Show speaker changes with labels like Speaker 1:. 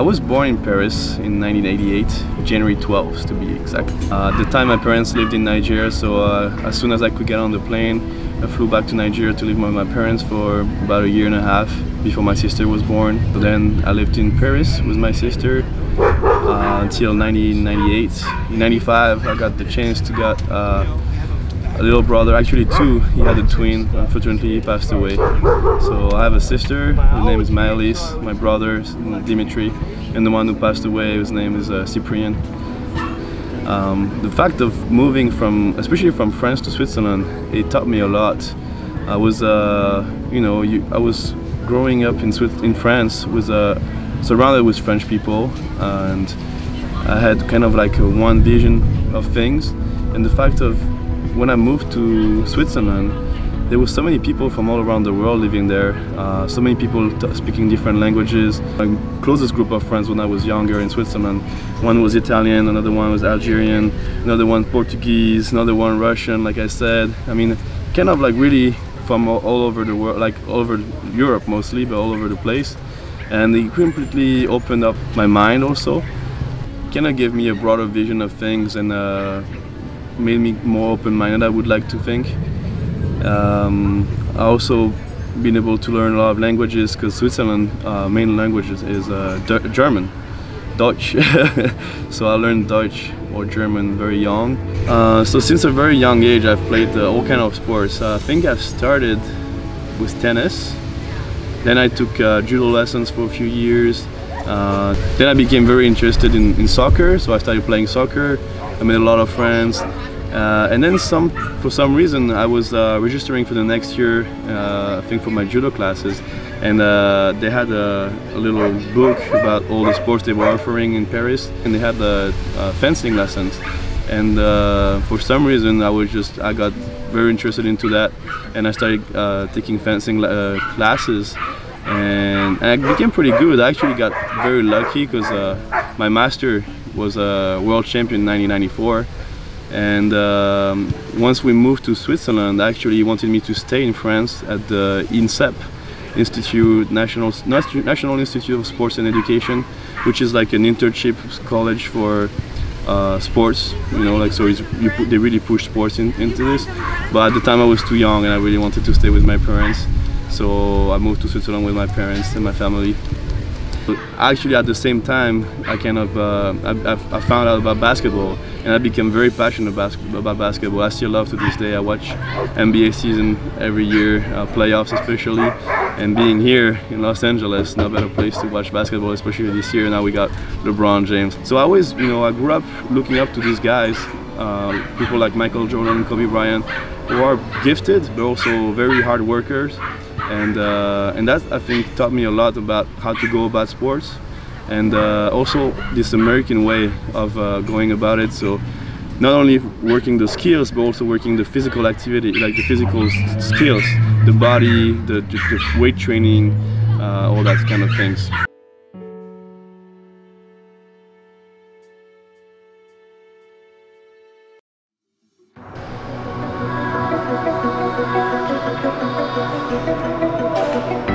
Speaker 1: was born in Paris in 1988, January 12th to be exact. At the time my parents lived in Nigeria, so as soon as I could get on the plane, I flew back to Nigeria to live with my parents for about a year and a half before my sister was born. So then I lived in Paris with my sister until 1998. In 95 I got the chance to get a little brother, actually two. He had a twin, unfortunately he passed away. So I have a sister, her name is Maëlys, my brother Dimitri, and the one who passed away, his name is Cyprien. The fact of moving from, especially from France to Switzerland, it taught me a lot. I was, I was growing up in France, surrounded with French people, and I had kind of like one vision of things. And the fact of when I moved to Switzerland, there were so many people from all around the world living there, so many people speaking different languages. My closest group of friends when I was younger in Switzerland, one was Italian, another one was Algerian, another one Portuguese, another one Russian, like I said. I mean, kind of like really from all over the world, like all over Europe mostly, but all over the place. And it completely opened up my mind also. Kind of gave me a broader vision of things and made me more open-minded, I would like to think. I also been able to learn a lot of languages because Switzerland main language is German, Deutsch. So I learned Deutsch or German very young. So since a very young age I've played all kind of sports. I think I've started with tennis. Then I took judo lessons for a few years. Then I became very interested in soccer, so I started playing soccer. I made a lot of friends, and then for some reason I was registering for the next year, I think for my judo classes, and they had a little book about all the sports they were offering in Paris, and they had fencing lessons, and for some reason I got very interested into that, and I started taking fencing classes. And I became pretty good. I actually got very lucky because my master was a world champion in 1994, and once we moved to Switzerland, actually he wanted me to stay in France at the INSEP, National Institute of Sports and Education, which is like an internship college for sports, so they really push sports into this. But at the time I was too young and I really wanted to stay with my parents. So I moved to Switzerland with my parents and my family. But actually at the same time, I kind of I found out about basketball, and I became very passionate about basketball. I still love to this day. I watch NBA season every year, playoffs especially, and being here in Los Angeles, no better place to watch basketball, especially this year. Now we got LeBron James. So I always, I grew up looking up to these guys, people like Michael Jordan, Kobe Bryant, who are gifted but also very hard workers. And that, I think, taught me a lot about how to go about sports, and also this American way of going about it. So not only working the skills, but also working the physical activity, like the physical skills, the body, the weight training, all that kind of things.
Speaker 2: Thank you.